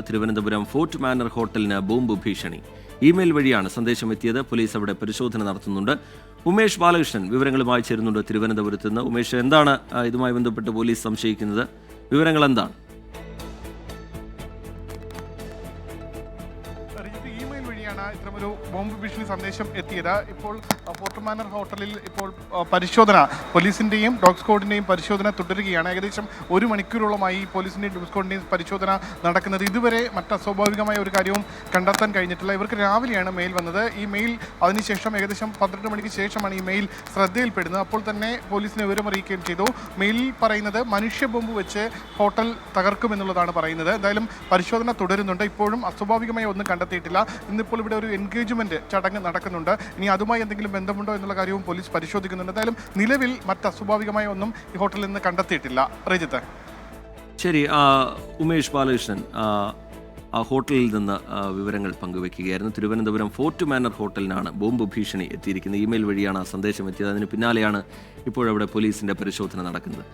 Thiruvananthapuram fort manor ഹോട്ടലിന് bomb ഭീഷണി. Email വഴിയാണ് സന്ദേശം എത്തിയത്. പോലീസ് അവിടെ പരിശോധന നടത്തുന്നുണ്ട്. ഉമേഷ് ബാലകൃഷ്ണൻ വിവരങ്ങളുമായി ചേരുന്നുണ്ട് തിരുവനന്തപുരത്ത് നിന്ന്. ഉമേഷ്, എന്താണ് ഇതുമായി ബന്ധപ്പെട്ട് പോലീസ് സംശയിക്കുന്നത്? വിവരങ്ങൾ എന്താണ്? ഇമെയിൽ വഴിയാണ് ഇത്തരമൊരു ബോംബ് ഭീഷണി സന്ദേശം എത്തിയത്. ഇപ്പോൾ ഫോർട്ട് മാനർ ഹോട്ടലിൽ ഇപ്പോൾ പരിശോധന, പോലീസിൻ്റെയും ഡോഗ് സ്ക്വാഡിൻ്റെയും പരിശോധന തുടരുകയാണ്. ഏകദേശം 1 മണിക്കൂറോളമായി പോലീസിൻ്റെയും ഡോഗ് സ്ക്വാഡിൻ്റെയും പരിശോധന നടക്കുന്നത്. ഇതുവരെ അസ്വാഭാവികമായ ഒരു കാര്യവും കണ്ടെത്താൻ കഴിഞ്ഞിട്ടില്ല. ഇവർക്ക് രാവിലെയാണ് മെയിൽ വന്നത്. ഈ മെയിൽ അതിനുശേഷം ഏകദേശം 12 മണിക്ക് ശേഷമാണ് ഈ മെയിൽ ശ്രദ്ധയിൽപ്പെടുന്നത്. അപ്പോൾ തന്നെ പോലീസിനെ വിവരമറിയിക്കുകയും ചെയ്തു. മെയിലിൽ പറയുന്നത് മനുഷ്യ ബോംബ് വെച്ച് ഹോട്ടൽ തകർക്കുമെന്നുള്ളതാണ് പറയുന്നത്. എന്തായാലും പരിശോധന തുടരുന്നുണ്ട്. ഇപ്പോഴും അസ്വാഭാവികമായി ഒന്നും കണ്ടെത്തിയിട്ടില്ല. ഇന്നിപ്പോൾ ഇവിടെ ഒരു എൻഗേജ്മെന്റ് ചടങ്ങ് നടക്കുന്നുണ്ട്. ഇനി അതുമായി എന്തെങ്കിലും ബന്ധമുണ്ടോ എന്നുള്ള കാര്യവും പോലീസ് പരിശോധിക്കുന്നുണ്ട്. എന്തായാലും നിലവിൽ അസ്വാഭാവികമായ ഒന്നും ഈ ഹോട്ടലിൽ നിന്ന് കണ്ടെത്തിയിട്ടില്ല. റജിത്ത്, ശരി. ഉമേഷ് ബാലകൃഷ്ണൻ ആ ഹോട്ടലിൽ നിന്ന് വിവരങ്ങൾ പങ്കുവെക്കുകയായിരുന്നു. തിരുവനന്തപുരം ഫോർട്ട് മാനർ ഹോട്ടലിനാണ് ബോംബ് ഭീഷണി എത്തിയിരിക്കുന്നത്. ഇമെയിൽ വഴിയാണ് ആ സന്ദേശം എത്തിയത്. അതിന് പിന്നാലെയാണ് ഇപ്പോഴവിടെ പോലീസിന്റെ പരിശോധന നടക്കുന്നത്.